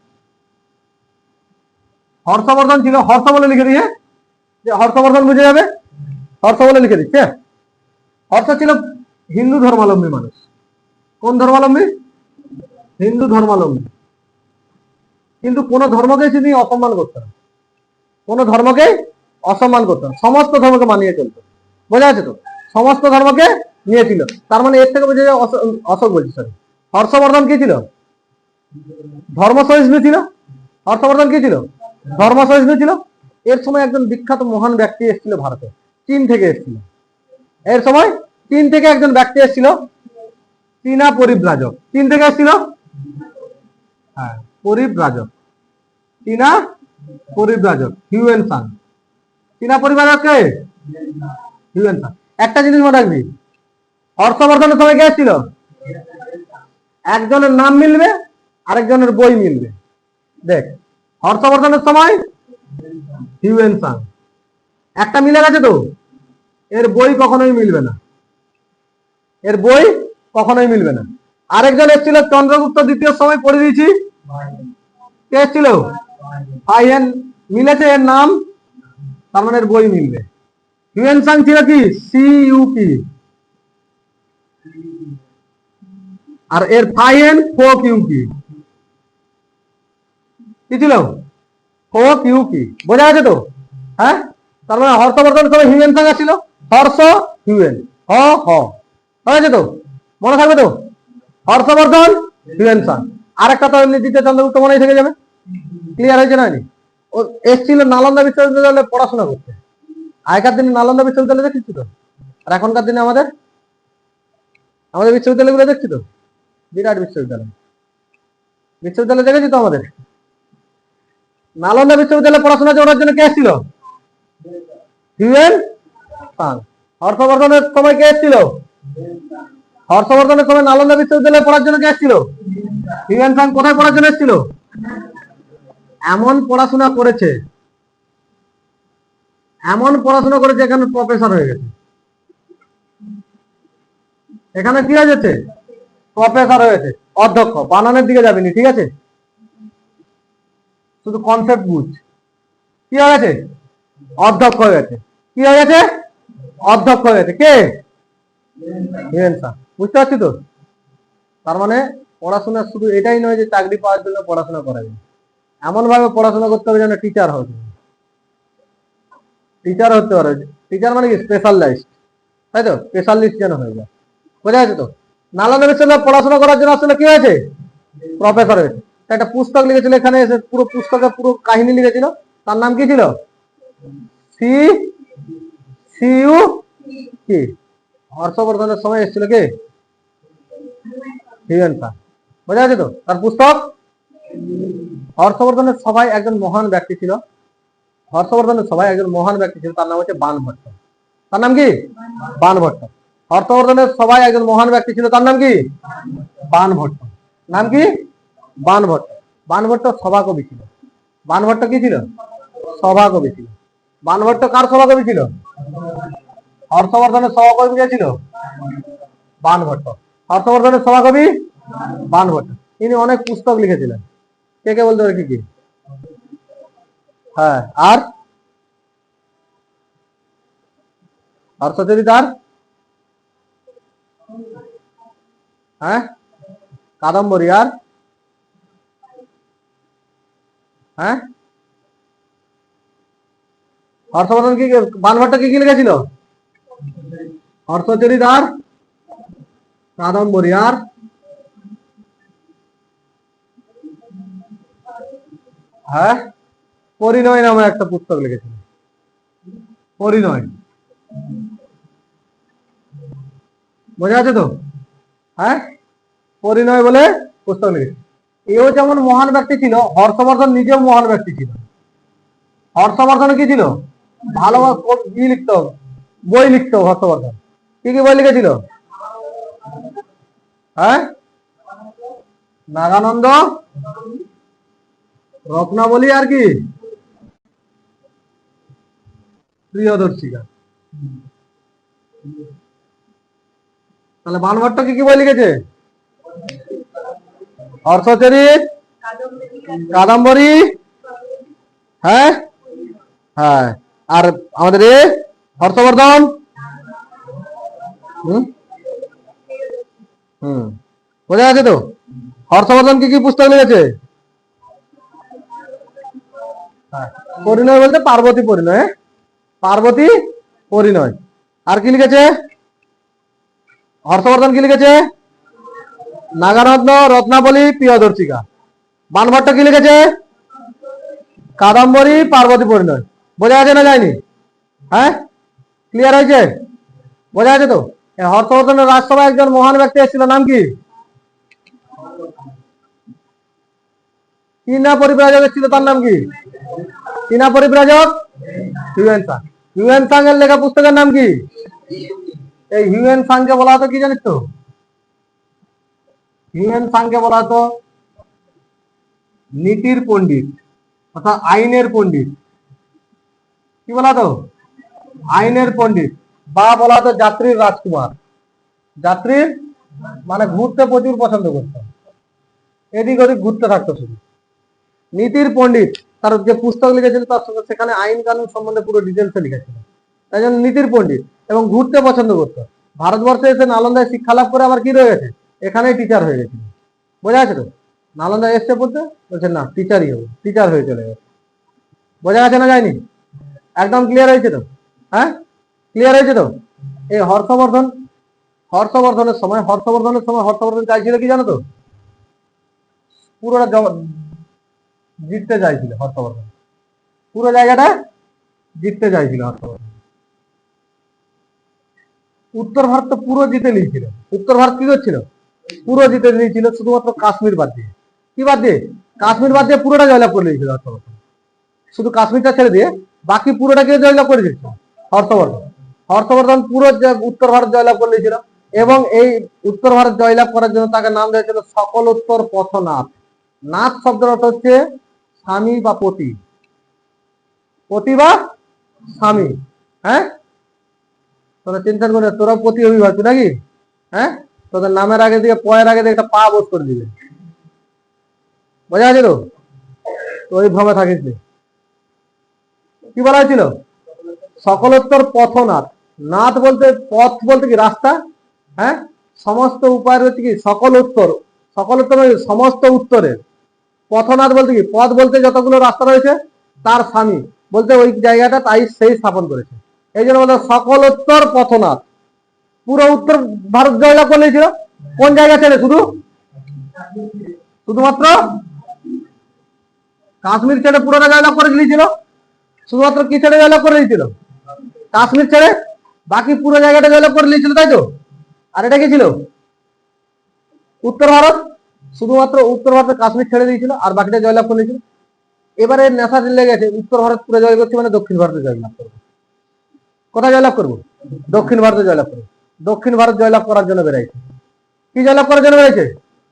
হর্ষবর্ধন ছিল, হর্ষ বলে লিখে দিয়ে যে হর্ষবর্ধন বুঝে যাবে, হর্ষ বলে লিখে দিচ্ছে। হর্ষ ছিল হিন্দু ধর্মাবলম্বী মানুষ। কোন ধর্মাবলম্বী? হিন্দু ধর্মাবলম্বী। কিন্তু কোন ধর্মকে তিনি অসম্মান করতেন, কোন ধর্মকে অসম্মান করতেন, সমস্ত ধর্মকে মানিয়ে চলতেন। বোঝা আছে তো? সমস্ত ধর্মকে নিয়েছিল। তার মানে এর থেকে বোঝা যায় অশোক বলছি, সরি, হর্ষবর্ধন কি ছিল? ধর্ম সহিষ্ণু ছিল। হর্ষবর্ধন কি ছিল? ধর্ম সহিষ্ণু ছিল। এর সময় একজন বিখ্যাত মহান ব্যক্তি এসেছিল ভারতে, চীন থেকে এসেছিল। এর সময় চীন থেকে একজন ব্যক্তি এসেছিল, চীনা পরিব্রাজক। চীন থেকে এসেছিল, হ্যাঁ, পরিব্রাজক, চীনা পরিব্রাজক, হিউয়েন সাং। চীনা পরিব্রাজক কে? হিউয়েন সাং। একটা জিনিস মনে রাখবি, হর্ষবর্ধনের সময় কে এসেছিল? একজনের নাম মিলবে, আরেকজনের বই মিলবে। দেখ, হর্ষবর্ধনের সময় হিউয়েন সাং, একটা মিলে গেছে তো, এর বই কখনোই মিলবে না, এর বই কখনোই মিলবে না। আরেকজন এসেছিল চন্দ্রগুপ্ত দ্বিতীয় সময়, পড়ে দিয়েছি, কে এসেছিল? হাইয়েন, মিলেছে এর নাম, তার মানে এর বই মিলবে। হিউয়েন সাং ছিল কি? সিইউপি, আর এর ফাইয়েন ফোক ইউপি। কি ছিল? Folk UP. বোঝা গেছে তো? হ্যাঁ, তার মানে হর্ষবর্ধনের সময় হিউয়েন সাং ছিল, হর্ষ হিউয়েন, হ হ, হয়েছে তো? মনে থাকবে তো? Harshavardhan, Hiuen Tsang. আরেকটা তো এমনি দ্বিতীয় চন্দ্রগুপ্ত মনেই থেকে যাবে। ক্লিয়ার হয়েছে না? ও এসেছিল নালন্দা বিশ্ববিদ্যালয়ে পড়াশোনা করতে। আগেকার দিনে নালন্দা বিশ্ববিদ্যালয় দেখছি তো, আর এখনকার দিনে আমাদের আমাদের বিশ্ববিদ্যালয়গুলো দেখছি তো, বিরাট বিশ্ববিদ্যালয়। বিশ্ববিদ্যালয় দেখেছি তো আমাদের। নালন্দা বিশ্ববিদ্যালয়ে পড়াশোনা করার জন্য কে এসেছিল? হিউয়েন সাং। হর্ষবর্ধনের সময় কে এসেছিল? হর্ষবর্ধনের সময় নালন্দা বিশ্ববিদ্যালয়ে পড়ার জন্য কে এসেছিল? Hiuen Tsang. কোথায় পড়ার জন্য এসেছিল? এমন পড়াশোনা করেছে, এমন পড়াশোনা করেছে, এখানে প্রফেসর হয়ে গেছে। এখানে কি হয়ে যাচ্ছে? প্রফেসর হয়েছে, অধ্যক্ষ। বানানের দিকে যাবিনি, ঠিক আছে? শুধু কনসেপ্ট বুঝ। কি হয়ে গেছে? অধ্যক্ষ হয়ে গেছে। কি হয়ে গেছে? অধ্যক্ষ হয়ে গেছে। কে? Hiuen Tsang. বুঝতে পারছি তো? তার মানে পড়াশোনা শুধু এটাই নয় যে চাকরি পাওয়ার জন্য পড়াশোনা করা যায়, এমন ভাবে পড়াশোনা করতে হবে যেন টিচার হতে, টিচার হতে পারে। টিচার মানে কি? স্পেশালাইজড, তাই তো? স্পেশালিস্ট যেন হয়ে যায়। বোঝা যাচ্ছে তো? নালন্দা বিশ্ববিদ্যালয়ে পড়াশোনা করার জন্য আসলে কি হয়েছে? প্রফেসর হয়েছে। একটা পুস্তক লিখেছিল, এখানে এসে পুরো পুস্তকে পুরো কাহিনী লিখেছিল। তার নাম কি ছিল? সি সিইউ কি? হর্ষবর্ধনের সময় এসেছিল কে? হিউয়েন সাং। বোঝা যাচ্ছে তো? তার পুস্তক। হর্ষবর্ধনের সভায় একজন মহান ব্যক্তি ছিল, হর্ষবর্ধনের সভায় একজন মহান ব্যক্তি ছিল, তার নাম হচ্ছে বাণভট্ট। তার নাম কি? বাণভট্ট। হর্ষবর্ধনের সভায় একজন মহান ব্যক্তি ছিল, তার নাম কি? বাণভট্ট। নাম কি? বাণভট্ট। বাণভট্ট সভাকবি ছিল। বাণভট্ট কি ছিল? সভাকবি ছিল। বাণভট্ট কার সভাকবি ছিল? হর্ষবর্ধনের সভাকবি কে ছিল? বাণভট্ট। হর্ষবর্ধনের সভাকবি বাণভট্ট। তিনি অনেক পুস্তক লিখেছিলেন। কে কে বলতে পারে কি কি? হ্যাঁ, আর হর্ষচরিত, আর হ্যাঁ, কাদম্বরী, আর হ্যাঁ, হর্ষবর্ধন কি, বাণভট্ট কি কি লিখেছিল? হর্ষচরিত, আর কাদম্বরী, আর হ্যাঁ, পরিণয় নামে একটা পুস্তক লিখেছিল। পরিণয়। বোঝা আছে তো? হ্যাঁ, পরিণয় বলে পুস্তক লিখেছে। এও যেমন মহান ব্যক্তি ছিল, হর্ষবর্ধন নিজেও মহান ব্যক্তি ছিল। হর্ষবর্ধন কি ছিল? ভালো ই লিখতো, বই লিখতো। হর্ষবর্ধন কি কি বই লিখেছিল? হ্যাঁ, নাগানন্দ, রত্নাবলী, আর কি? প্রিয়দর্শিকা। তাহলে বাণভট্ট কি কি বই লিখেছে? হর্ষচরিত, কাদম্বরী, হ্যাঁ হ্যাঁ, আর আমাদের হর্ষবর্ধন। হুম হুম, বোঝা আছে তো? হর্ষবর্ধন কি কি পুস্তক লিখেছে? পরিণয় বলতে পার্বতী পরিণয়, পার্বতী পরিণয়। আর কি লিখেছে? হর্ষবর্ধন কি লিখেছে? নাগারত্ন, রত্নাবলী, প্রিয়দর্শিকা। বানভট্ট কি লিখেছে? কাদম্বরী, পার্বতী পরিণয়। বোঝা গেছে না যায়নি? হ্যাঁ, ক্লিয়ার হয়েছে? বোঝা গেছে তো? হর্ষবর্ধনের রাজসভায় একজন মহান ব্যক্তি এসেছিল, নাম কি? চীনা পরিব্রাজক ছিল, তার নাম কি? চীনা পরিব্রাজক হিউয়েন সাং। হিউয়েন সাং এর লেখা পুস্তকের নাম কি? এই হিউয়েন সাংকে বলা হতো কি জানিস তো? হিউয়েন সাংকে বলা হতো নীতির পণ্ডিত, অর্থাৎ আইনের পণ্ডিত। কি বলা হতো? আইনের পণ্ডিত, বা বলা হতো যাত্রীর রাজকুমার। যাত্রীর মানে ঘুরতে প্রচুর পছন্দ করতো, এদিক ওদিক ঘুরতে থাকতো শুধু। নীতির পণ্ডিত, তার যে পুস্তক লিখেছিল তার সেখানে আইন কানুন সম্বন্ধে পুরো ডিটেলসে লিখেছিল, তাই জন্য নীতির পণ্ডিত। এবং ঘুরতে পছন্দ করতো। ভারতবর্ষে এসে নালন্দায় শিক্ষা লাভ করে আবার কি রয়ে গেছে, এখানেই টিচার হয়ে গেছিল। বোঝা গেছে তো? নালন্দায় এসছে বলতে বলছে না টিচারই হবে, টিচার হয়ে চলে গেছে। বোঝা গেছে না যায়নি? একদম ক্লিয়ার হয়েছে তো? হ্যাঁ, ক্লিয়ার হয়েছে তো? এই হর্ষবর্ধনের সময় হর্ষবর্ধন চাইছিল কি জানো তো? পুরোটা জিততে চাইছিল হর্ষবর্ধন, পুরো জায়গাটা জিততে চাইছিল হর্ষবর্ধন। উত্তর ভারত তো পুরো জিতে নিয়েছিল। উত্তর ভারত কি করছিল? পুরো জিতে নিয়েছিল, শুধুমাত্র কাশ্মীর বাদ দিয়ে। কি বাদ দিয়ে? কাশ্মীর বাদ দিয়ে পুরোটা জয়লাভ করে নিয়েছিল হর্ষবর্ধন। শুধু কাশ্মীরটা ছেড়ে দিয়ে বাকি পুরোটাকে জয়লাভ করে দিয়েছিল হর্ষবর্ধন। হর্ষবর্ধন পুরো উত্তর ভারত জয়লাভ করে নিয়েছিল, এবং এই উত্তর ভারত জয়লাভ করার জন্য তাকে নাম দিয়েছিল সকলোত্তর পথনাথ। নাথ শব্দের অর্থ হচ্ছে স্বামী বা পতি, পতি বা স্বামী। হ্যাঁ, তোরা চিন্তা করে, তোরা পতি অভিভাবক নাকি? হ্যাঁ, তোদের নামের আগে দিকে পয়ের আগে দিকে একটা পা বোধ করে দিবে। বোঝা গেছে তো? ওই ভ্রমে থাকিস। কি বলা হয়েছিল? সকলোত্তর পথনাথ। নাথ বলতে, পথ বলতে কি রাস্তা। হ্যাঁ, সমস্ত উপায় হচ্ছে কি সকল উত্তর, সকল উত্তর সমস্ত উত্তরের। পথনাথ বলতে কি, পথ বলতে যতগুলো রাস্তা রয়েছে তার স্বামী বলতে ওই জায়গাটা তাই সেই স্থাপন করেছে। এই জন্য বলতে সকলোত্তর পথনাথ। পুরো উত্তর ভারত জয়লাভ করে নিয়েছিল। কোন জায়গা ছেড়ে? শুধুমাত্র কাশ্মীর ছেড়ে পুরোটা জয়লাভ করে দিয়েছিল। শুধুমাত্র কি ছেড়ে জয়লাভ করে দিয়েছিল? কাশ্মীর ছেড়ে বাকি পুরো জায়গাটা জয়লাভ করে নিয়েছিল, তাই তো? আর এটা কি ছিল? উত্তর ভারত। শুধুমাত্র উত্তর ভারতে কাশ্মীর ছেড়ে দিয়েছিল, আর বাকিটা জয়লাভ করে নিয়েছিল। এবারে নেশা লেগে গেছে, উত্তর ভারত পুরো জয় করছে মানে দক্ষিণ ভারতে জয়লাভ করবো। কোথায় জয়লাভ করবো? দক্ষিণ ভারতে জয়লাভ করবো। দক্ষিণ ভারত জয়লাভ করার জন্য বেড়াইছে। কি জয়লাভ করার জন্য বেড়েছে?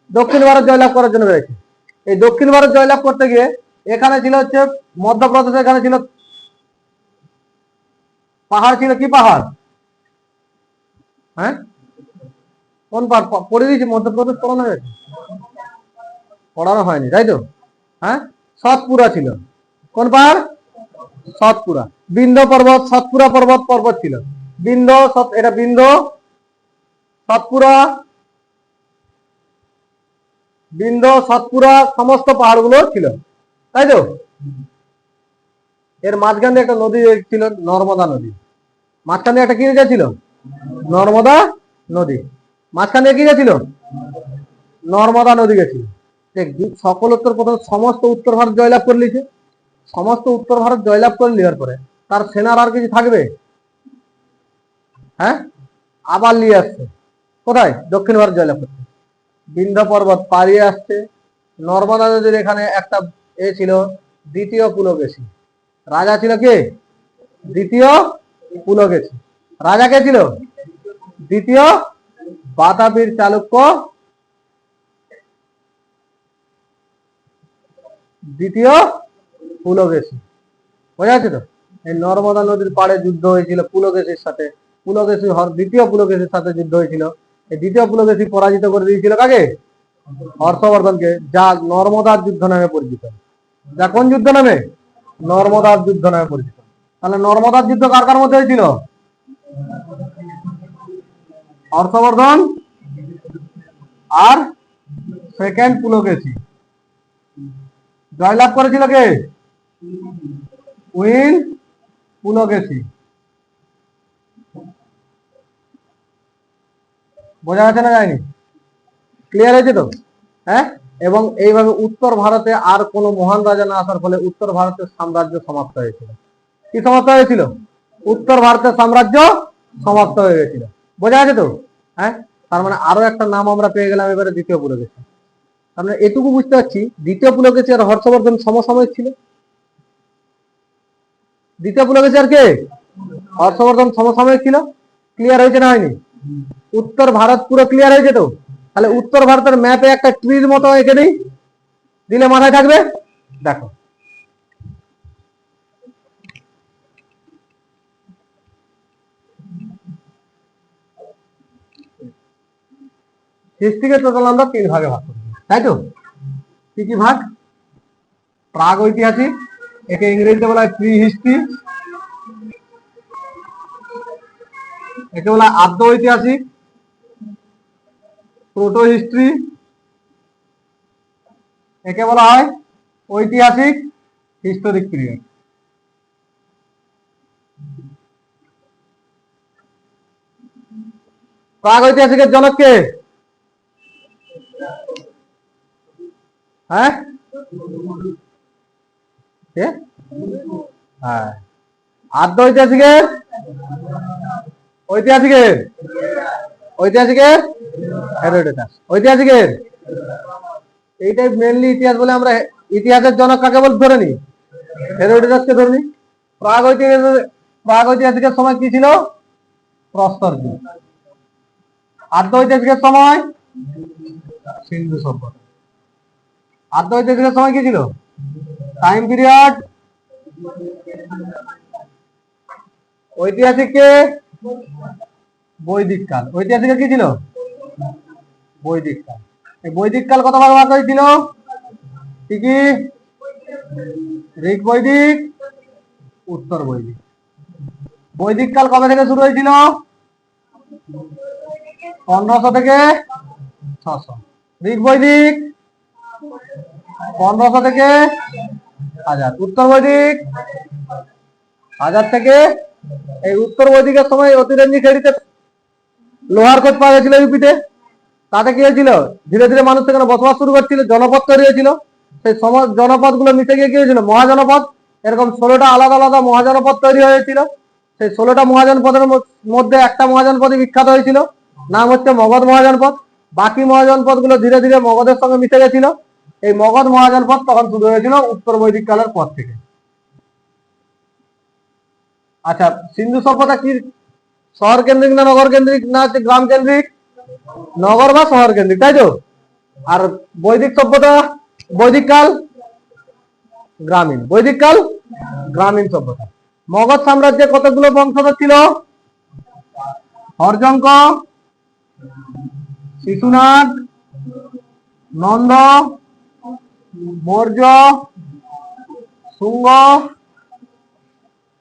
দক্ষিণ ভারত জয়লাভ করার জন্য বেড়েছে। এই দক্ষিণ ভারত জয়লাভ করতে গিয়ে এখানে ছিল হচ্ছে মধ্যপ্রদেশে, এখানে ছিল পাহাড়, ছিল কি পাহাড়? হ্যাঁ, কোন পাহাড় পড়ে দিয়েছি? মধ্যপ্রদেশ পড়ানো হয়েছে? পড়ানো হয়নি, তাই তো? হ্যাঁ, সতপুরা ছিল। কোন পাহাড়? সতপুরা। বিন্ধ্য পর্বত, সতপুরা পর্বত পর্বত ছিল। বিন্ধ্য, এটা বিন্ধ্য, সতপুরা, বিন্ধ্য, সতপুরা সমস্ত পাহাড়গুলো ছিল, তাই তো? এর মাঝখানে একটা নদী ছিল, নর্মদা নদী। মাঝখানে একটা কি গেছিল? নর্মদা নদী। মাঝখানে কি গেছিল? নর্মদা নদী গেছিল। সকল উত্তর প্রথম সমস্ত উত্তর ভারত জয়লাভ করে নিয়েছে। সমস্ত উত্তর ভারত জয়লাভ করে নেওয়ার পরে তার সেনার আর কিছু থাকবে? হ্যাঁ, আবার নিয়ে আসছে কোথায়? দক্ষিণ ভারত জয়লাভ করছে। বিন্ধ্য পর্বত পাড়িয়ে আসছে। নর্মদা নদীর এখানে একটা ছিল দ্বিতীয় পুলকেশী। রাজা ছিল কে? দ্বিতীয় পুলকেশী। রাজা কে ছিল? দ্বিতীয় বাতাপির চালুক্য, দ্বিতীয় পুলকেশী। বোঝা যাচ্ছে তো? এই নর্মদা নদীর পাড়ে যুদ্ধ হয়েছিল পুলকেশীর সাথে। দ্বিতীয় পুলকেশীর সাথে যুদ্ধ হয়েছিল। এই দ্বিতীয় পুলকেশী পরাজিত করে দিয়েছিল কাকে? হর্ষবর্ধনকে, যা নর্মদার যুদ্ধ নামে পরিচিত। যা কোন যুদ্ধ নামে? নর্মদার যুদ্ধ নামে পরিচিত। তাহলে নর্মদার যুদ্ধ কার কার মধ্যে হয়েছিল? হর্ষবর্ধন আর সেকেন্ড পুলকেশী। জয়লাভ করেছিল কে? উইন পুলকেশী। বোঝা গেছে না যায়নি? ক্লিয়ার হয়েছে তো? হ্যাঁ, এবং এইভাবে উত্তর ভারতে আর কোনো মহান রাজা না আসার ফলে উত্তর ভারতের সাম্রাজ্য সমাপ্ত হয়েছিল। কি সমাপ্ত হয়েছিল? উত্তর ভারতের সাম্রাজ্য সমাপ্ত হয়ে গেছিল। বোঝা গেছে তো? হ্যাঁ, তার মানে আরো একটা নাম আমরা পেয়ে গেলাম এবারে দ্বিতীয় পুলকেশী। আমরা এটুকু বুঝতে পারছি দ্বিতীয় পুলকেশী আর হর্ষবর্ধন সমসাময়িক ছিল। দ্বিতীয় পুলকেশী আর কে? হর্ষবর্ধন সমসাময়িক ছিল। ক্লিয়ার হয়েছে না হয়নি? উত্তর ভারত পুরো ক্লিয়ার হয়েছে তো? তাহলে উত্তর ভারতের ম্যাপে একটা ট্রির মতো এঁকে দিই, দিলে মাথায় থাকবে। দেখো, হিস্ট্রিকে টোটাল আমরা 3 ভাগে ভাগ করি, তাই তো? কি কি ভাগ? প্রাগ ঐতিহাসিক, একে ইংরেজিতে বলা হয় প্রি হিস্ট্রি, একে বলা হয় আদ্য ঐতিহাসিক, প্রোটো হিস্ট্রি, একে বলা হয় ঐতিহাসিক হিস্টোরিক পিরিয়ড। প্রাগ ঐতিহাসিকের জনক কে? হ্যাঁ, হ্যাঁ। আদ্য ঐতিহাসিকের ঐতিহাসিকের ঐতিহাসিকের হেরোডোটাস। ঐতিহাসিকের এইটাই মেনলি ইতিহাস বলে আমরা ইতিহাসের জনক কাকে বল ধরে নি? হেরোডোটাসকে ধরে নি। প্রাগ ঐতিহাসিকের সময় কি ছিল? প্রস্তর যুগ। আদ্য ঐতিহাসিকের সময় সিন্ধু সভ্যতা। আদ্য ঐতিহাসিকের সময় কি ছিল? Time period. ঐতিহাসিককে বৈদিক কাল। ঐতিহাসিকের কি ছিল? বৈদিক কাল। এই বৈদিক কাল কত ভাগ ভাগ হয়েছিল? কি কি? ঋগ বৈদিক, উত্তর বৈদিক। বৈদিক কাল কবে থেকে শুরু হয়েছিল? 1500 থেকে 600। ঋগ বৈদিক 1500 থেকে 1000। উত্তর বৈদিক 1000 থেকে। এই উত্তর বৈদিকের সময় অতিরঞ্জি খেড়িতে লোহার খোঁজ পাওয়া গেছিল ইউপিতে। তাতে কি হয়েছিল? ধীরে ধীরে মানুষ সেখানে বসবাস শুরু করছিল, জনপদ তৈরি হয়েছিল। সেই জনপদ গুলো মিশে গিয়ে কি হয়েছিল? মহাজনপদ। এরকম 16টা আলাদা আলাদা মহাজনপদ তৈরি হয়েছিল। সেই 16টা মহাজনপদের মধ্যে একটা মহাজনপদই বিখ্যাত হয়েছিল, নাম হচ্ছে মগধ মহাজনপদ। বাকি মহাজনপদ গুলো ধীরে ধীরে মগধের সঙ্গে মিশে গেছিল। এই মগধ মহাজনপদ তখন শুরু হয়েছিল উত্তর বৈদিক কালের পর থেকে। আচ্ছা, সিন্ধু সভ্যতা কি শহর কেন্দ্রিক না নগর কেন্দ্রিক না হচ্ছে গ্রাম কেন্দ্রিক? নগর বা শহর কেন্দ্রিক, তাই তো? আর বৈদিক সভ্যতা, বৈদিক কাল গ্রামীণ। বৈদিক কাল গ্রামীণ সভ্যতা। মগধ সাম্রাজ্যে কতগুলো বংশধর ছিল? হর্যঙ্ক, শিশুনাগ, নন্দ, মৌর্য, শুঙ্গ,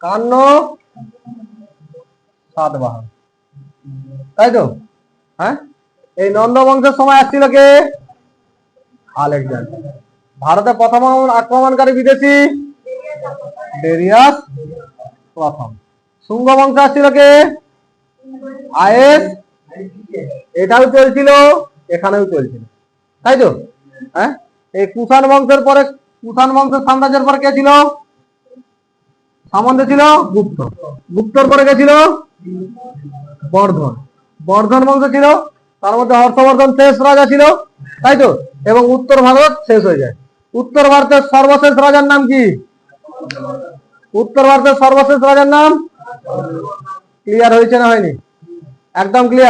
কান্য, সাতবাহন, তাই তো? হ্যাঁ, এই নন্দ বংশের সময় আসছিল কে? আলেকজান্ডার। ভারতে প্রথম আক্রমণকারী বিদেশি ডেরিয়াস প্রথম। শুঙ্গ বংশ আসছিল কে? আয়েস। এটাও চলছিল, এখানেও চলছিল, তাই তো? হ্যাঁ, এই কুষাণ বংশের পরে, কুষাণ বংশের সাম্রাজ্যের পরে কে ছিল? সামন্ত ছিল গুপ্ত। গুপ্তর পরে কে ছিল? বর্ধন। বর্ধন বংশ ছিল, তার মধ্যে হর্ষবর্ধন শেষ রাজা ছিল, তাই তো? এবং উত্তর ভারত শেষ হয়ে যায়। উত্তর ভারতের সর্বশেষ রাজার নাম কি? উত্তর ভারতের সর্বশেষ রাজার নাম ক্লিয়ার হয়েছে না হয়নি? একদম ক্লিয়ার।